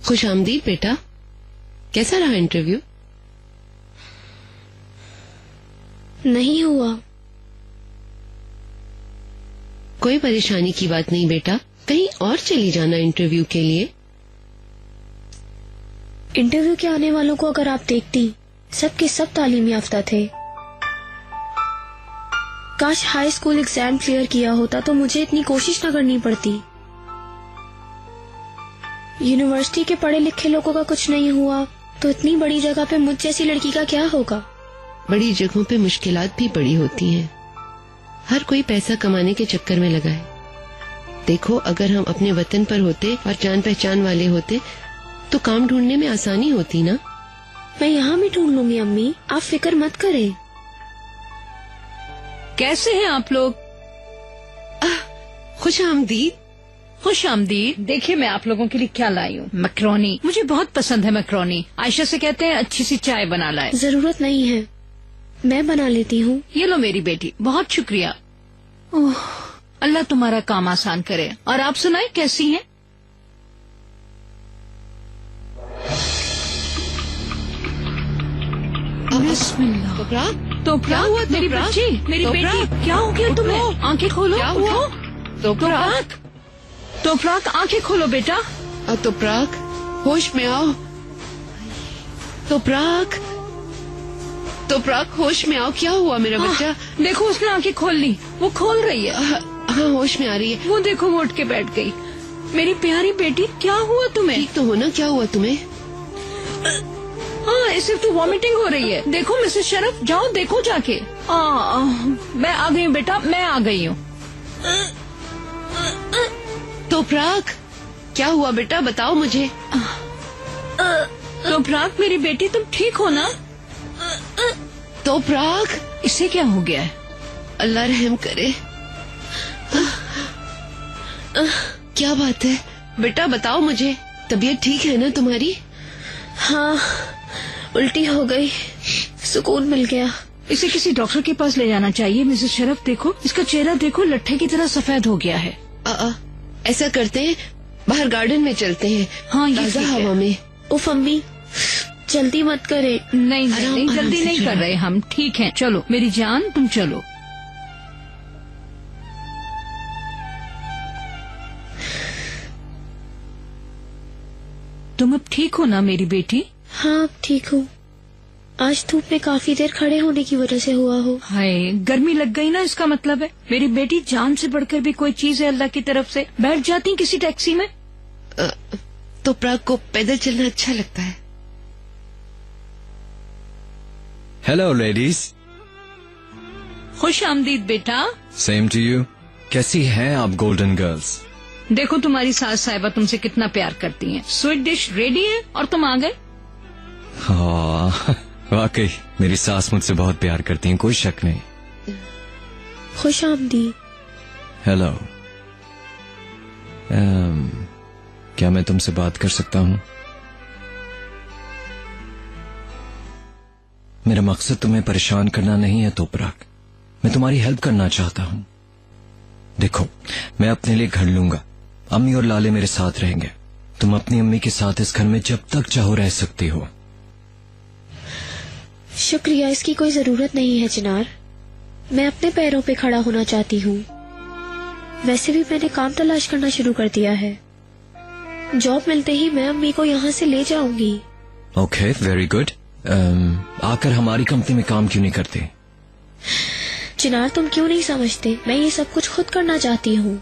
खुश आमदीद बेटा, कैसा रहा इंटरव्यू? नहीं हुआ। कोई परेशानी की बात नहीं बेटा, कहीं और चली जाना इंटरव्यू के लिए। इंटरव्यू के आने वालों को अगर आप देखती, सब के सब तालीम याफ्ता थे। काश हाई स्कूल एग्जाम क्लियर किया होता तो मुझे इतनी कोशिश न करनी पड़ती। यूनिवर्सिटी के पढ़े लिखे लोगों का कुछ नहीं हुआ तो इतनी बड़ी जगह पे मुझ जैसी लड़की का क्या होगा? बड़ी जगहों पे मुश्किलात भी बड़ी होती हैं। हर कोई पैसा कमाने के चक्कर में लगा है। देखो, अगर हम अपने वतन पर होते और जान पहचान वाले होते तो काम ढूंढने में आसानी होती ना। मैं यहाँ भी ढूंढ लूंगी अम्मी, आप फिक्र मत करें। कैसे हैं आप लोग? खुश आमदीद। खुश आमदीद। देखिए मैं आप लोगों के लिए क्या लाई हूँ, मैक्रोनी। मुझे बहुत पसंद है मैक्रोनी। आयशा से कहते हैं अच्छी सी चाय बना लाए। जरूरत नहीं है, मैं बना लेती हूँ। ये लो मेरी बेटी, बहुत शुक्रिया। ओह, अल्लाह तुम्हारा काम आसान करे। और आप सुनाए कैसी हैं? बिस्मिल्लाह। तो क्या हुआ मेरी बच्ची, मेरी बेटी, क्या हो गया तुम्हें? आंखें खोलो। क्या हुआ? तोपराक, आंखें खोलो बेटा। तोपराक, होश में आओ। तोपराक, होश में आओ। क्या हुआ मेरा बच्चा? देखो उसने आंखें खोल ली, वो खोल रही है। हाँ, होश में आ रही है। वो देखो वो उठ के बैठ गई। मेरी प्यारी बेटी, क्या हुआ तुम्हें? ठीक तो हो ना? क्या हुआ तुम्हें? हाँ, सिर्फ तो वॉमिटिंग हो रही है। देखो मिसेस शरफ, जाओ देखो जाके। मैं आ गई हूँ बेटा, मैं आ गई हूँ। तोपराक, क्या हुआ बेटा, बताओ मुझे। तोपराक मेरी बेटी, तुम ठीक हो ना? तोपराक, इसे क्या हो गया है? अल्लाह रहम करे। क्या बात है बेटा, बताओ मुझे। तबीयत ठीक है ना तुम्हारी? हाँ, उल्टी हो गई, सुकून मिल गया। इसे किसी डॉक्टर के पास ले जाना चाहिए। मिसेस शरफ देखो, इसका चेहरा देखो, लट्ठे की तरह सफेद हो गया है। ऐसा करते हैं, बाहर गार्डन में चलते हैं। हाँ, ये ताज़ा हवा में। उफ अम्मी, जल्दी मत करे। नहीं, जल्दी नहीं कर रहे हम। ठीक है, चलो मेरी जान, तुम चलो। तुम अब ठीक हो ना मेरी बेटी? हाँ, अब ठीक हूँ। आज धूप में काफी देर खड़े होने की वजह से हुआ हो। हाय, गर्मी लग गई ना, इसका मतलब है। मेरी बेटी, जान से बढ़कर भी कोई चीज है अल्लाह की तरफ से। बैठ जाती किसी टैक्सी में। तो प्राग को पैदल चलना अच्छा लगता है। Hello ladies. खुश आमदीद बेटा। Same to you. कैसी हैं आप गोल्डन गर्ल्स? देखो तुम्हारी सास साहिबा तुमसे कितना प्यार करती हैं। स्वीट डिश रेडी है और तुम आ गए। हाँ, वाकई मेरी सास मुझसे बहुत प्यार करती हैं, कोई शक नहीं। खुश आमदीद। हेलो। क्या मैं तुमसे बात कर सकता हूँ? मेरा मकसद तुम्हें परेशान करना नहीं है तोपराक, मैं तुम्हारी हेल्प करना चाहता हूँ। देखो, मैं अपने लिए घर लूंगा, अम्मी और लाले मेरे साथ रहेंगे। तुम अपनी अम्मी के साथ इस घर में जब तक चाहो रह सकती हो। शुक्रिया, इसकी कोई जरूरत नहीं है चिनार। मैं अपने पैरों पे खड़ा होना चाहती हूँ। वैसे भी मैंने काम तलाश करना शुरू कर दिया है। जॉब मिलते ही मैं अम्मी को यहाँ से ले जाऊंगी। Okay, very good. आकर हमारी कंपनी में काम क्यों नहीं करते? चिनार, तुम क्यों नहीं समझते, मैं ये सब कुछ खुद करना चाहती हूँ।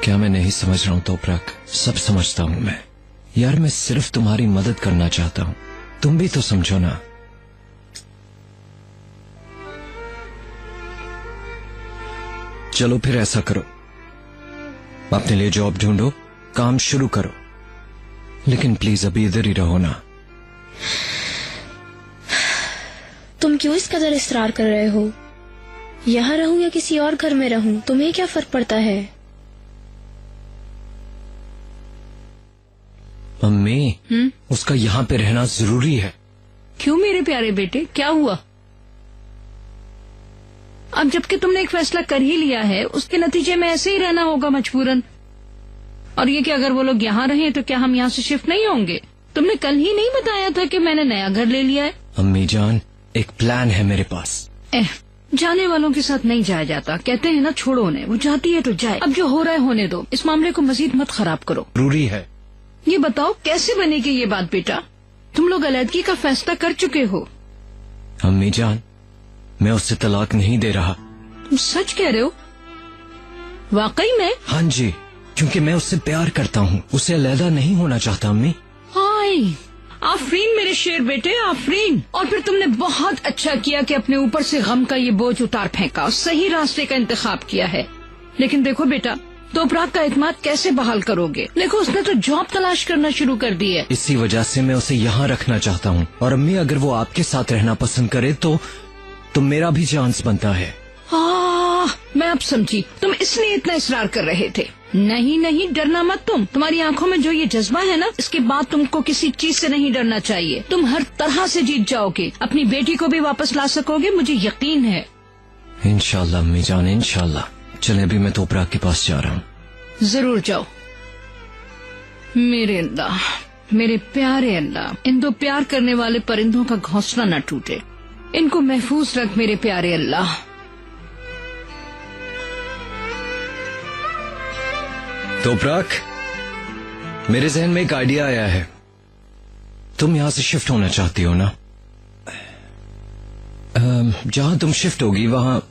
क्या मैं नहीं समझ रहा हूँ तोपराक? सब समझता हूँ मैं। यार, मैं सिर्फ तुम्हारी मदद करना चाहता हूँ, तुम भी तो समझो ना। चलो फिर ऐसा करो, अपने लिए जॉब ढूंढो, काम शुरू करो, लेकिन प्लीज अभी इधर ही रहो ना। तुम क्यों इस कदर इसरार कर रहे हो? यहाँ रहूं या किसी और घर में रहूं, तुम्हें क्या फर्क पड़ता है? अम्मी, उसका यहाँ पे रहना जरूरी है। क्यों मेरे प्यारे बेटे, क्या हुआ? अब जबकि तुमने एक फैसला कर ही लिया है, उसके नतीजे में ऐसे ही रहना होगा मजबूरन। और ये कि अगर वो लोग यहाँ रहे तो क्या हम यहाँ से शिफ्ट नहीं होंगे? तुमने कल ही नहीं बताया था कि मैंने नया घर ले लिया है? अम्मी जान, एक प्लान है मेरे पास। जाने वालों के साथ नहीं जाया जाता, कहते हैं ना छोड़ो उन्हें, वो जाती है तो जाए। अब जो हो रहा है होने दो, इस मामले को मजीद मत खराब करो। जरूरी है। ये बताओ कैसे बनेगी ये बात बेटा? तुम लोग अलहदगी का फैसला कर चुके हो। अम्मी जान, मैं उससे तलाक नहीं दे रहा। तुम सच कह रहे हो? वाकई में? हाँ जी, क्योंकि मैं उससे प्यार करता हूँ, उससे अलहदा नहीं होना चाहता अम्मी। हाय आफरीन मेरे शेर बेटे, आफरीन। और फिर तुमने बहुत अच्छा किया कि अपने ऊपर से गम का ये बोझ उतार फेंका, सही रास्ते का इंतखाब किया है। लेकिन देखो बेटा, तोपराग का एतमाद कैसे बहाल करोगे? देखो उसने तो जॉब तलाश करना शुरू कर दी है। इसी वजह से मैं उसे यहाँ रखना चाहता हूँ। और अम्मी, अगर वो आपके साथ रहना पसंद करे तो मेरा भी चांस बनता है। मैं अब समझी, तुम इसलिए इतना इसरार कर रहे थे। नहीं नहीं, डरना मत तुम। तुम्हारी आंखों में जो ये जज्बा है ना, इसके बाद तुमको किसी चीज से नहीं डरना चाहिए। तुम हर तरह से जीत जाओगे, अपनी बेटी को भी वापस ला सकोगे, मुझे यकीन है। इंशाल्लाह अम्मी जान, इंशाल्लाह। चले, अभी मैं तोपराग के पास जा रहा हूँ। जरूर जाओ। मेरे अल्लाह, मेरे प्यारे अल्लाह, इन दो प्यार करने वाले परिंदों का घोंसला न टूटे। इनको महफूज रख मेरे प्यारे अल्लाह। तोपराग, मेरे जहन में एक आइडिया आया है। तुम यहाँ से शिफ्ट होना चाहती हो ना? जहाँ तुम शिफ्ट होगी वहाँ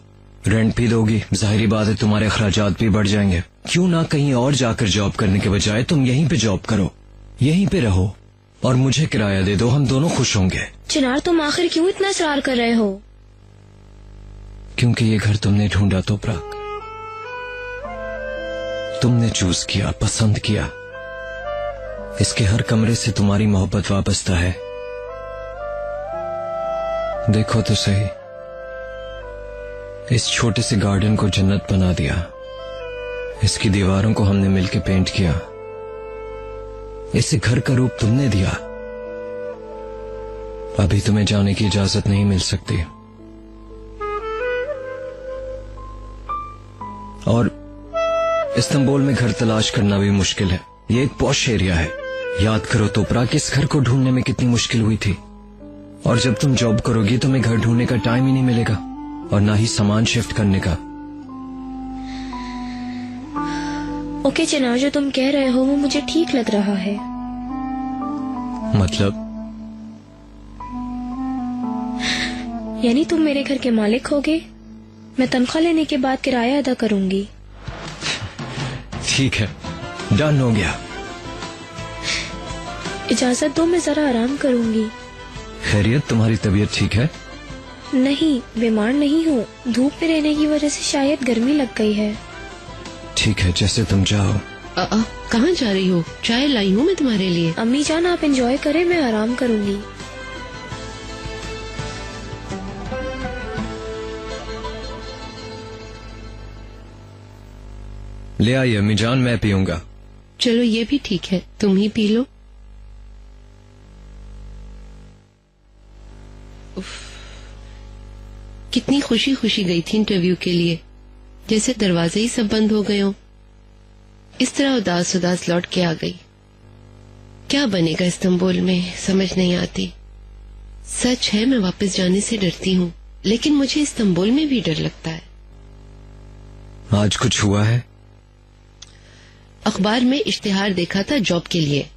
रेंट भी दोगी, जाहिर बात है तुम्हारे अखराजात भी बढ़ जाएंगे। क्यों ना कहीं और जाकर जॉब करने के बजाय तुम यहीं पे जॉब करो, यहीं पे रहो और मुझे किराया दे दो, हम दोनों खुश होंगे। चिनार, तुम आखिर क्यों इतना इसरार कर रहे हो? क्योंकि ये घर तुमने ढूंढा तोपराग, तुमने चूज किया, पसंद किया। इसके हर कमरे से तुम्हारी मोहब्बत वाबस्ता है। देखो तो सही, इस छोटे से गार्डन को जन्नत बना दिया। इसकी दीवारों को हमने मिलकर पेंट किया। इसे घर का रूप तुमने दिया। अभी तुम्हें जाने की इजाजत नहीं मिल सकती। और इस्तांबुल में घर तलाश करना भी मुश्किल है। ये एक पॉश एरिया है। याद करो तोपराग, इस घर को ढूंढने में कितनी मुश्किल हुई थी। और जब तुम जॉब करोगी तुम्हें घर ढूंढने का टाइम ही नहीं मिलेगा और ना ही सामान शिफ्ट करने का। ओके चिनार, जो तुम कह रहे हो वो मुझे ठीक लग रहा है। मतलब? यानी तुम मेरे घर के मालिक होगे, मैं तनख्वाह लेने के बाद किराया अदा करूंगी। ठीक है, डन हो गया। इजाजत दो, मैं जरा आराम करूंगी। खैरियत, तुम्हारी तबीयत ठीक है? नहीं, बीमार नहीं हूँ। धूप में रहने की वजह से शायद गर्मी लग गई है। ठीक है, जैसे तुम जाओ। कहाँ जा रही हो? चाय लाई हूँ मैं तुम्हारे लिए। अम्मी जान, आप एंजॉय करें, मैं आराम करूंगी। ले आई अम्मी जान, मैं पीऊंगा। चलो ये भी ठीक है, तुम ही पी लो। कितनी खुशी खुशी गई थी इंटरव्यू के लिए, जैसे दरवाजे ही सब बंद हो गए हो। इस तरह उदास उदास लौट के आ गई। क्या बनेगा इस्तांबुल में समझ नहीं आती। सच है मैं वापस जाने से डरती हूँ, लेकिन मुझे इस्तांबुल में भी डर लगता है। आज कुछ हुआ है? अखबार में इश्तिहार देखा था जॉब के लिए,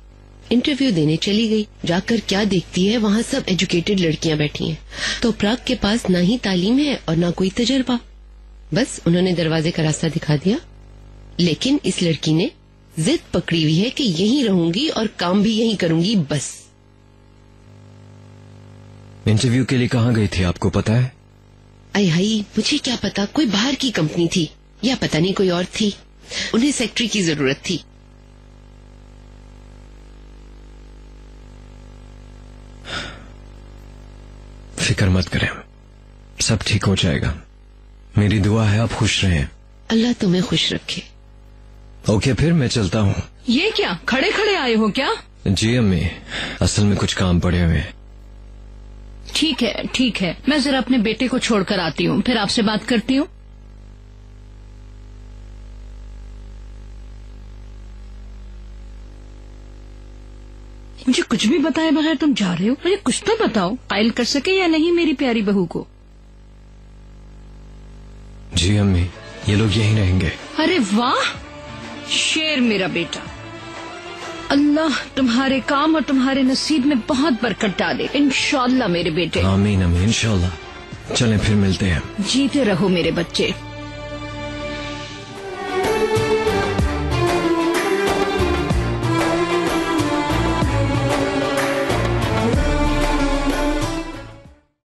इंटरव्यू देने चली गई। जाकर क्या देखती है, वहाँ सब एजुकेटेड लड़कियां बैठी हैं। तो प्राग के पास ना ही तालीम है और ना कोई तजर्बा। बस उन्होंने दरवाजे का रास्ता दिखा दिया, लेकिन इस लड़की ने जिद पकड़ी हुई है कि यहीं रहूंगी और काम भी यहीं करूंगी। बस इंटरव्यू के लिए कहाँ गई थी, आपको पता है? आई हाई, मुझे क्या पता, कोई बाहर की कंपनी थी या पता नहीं कोई और थी। उन्हें सेक्रेटरी की जरूरत थी। फिक्र मत करें, सब ठीक हो जाएगा। मेरी दुआ है आप खुश रहें। अल्लाह तुम्हें खुश रखे। ओके, फिर मैं चलता हूँ। ये क्या, खड़े खड़े आए हो क्या? जी अम्मी, असल में कुछ काम पड़े हुए हैं। ठीक है ठीक है, मैं जरा अपने बेटे को छोड़कर आती हूँ, फिर आपसे बात करती हूँ। मुझे कुछ भी बताए बगैर तुम जा रहे हो? मुझे कुछ तो बताओ, कायल कर सके या नहीं मेरी प्यारी बहू को? जी अम्मी, ये लोग यहीं रहेंगे। अरे वाह, शेर मेरा बेटा। अल्लाह तुम्हारे काम और तुम्हारे नसीब में बहुत बरकत डाले, इंशाअल्लाह मेरे बेटे। आमीन अम्मी, इंशाअल्लाह। चलें फिर मिलते हैं। जीते रहो मेरे बच्चे।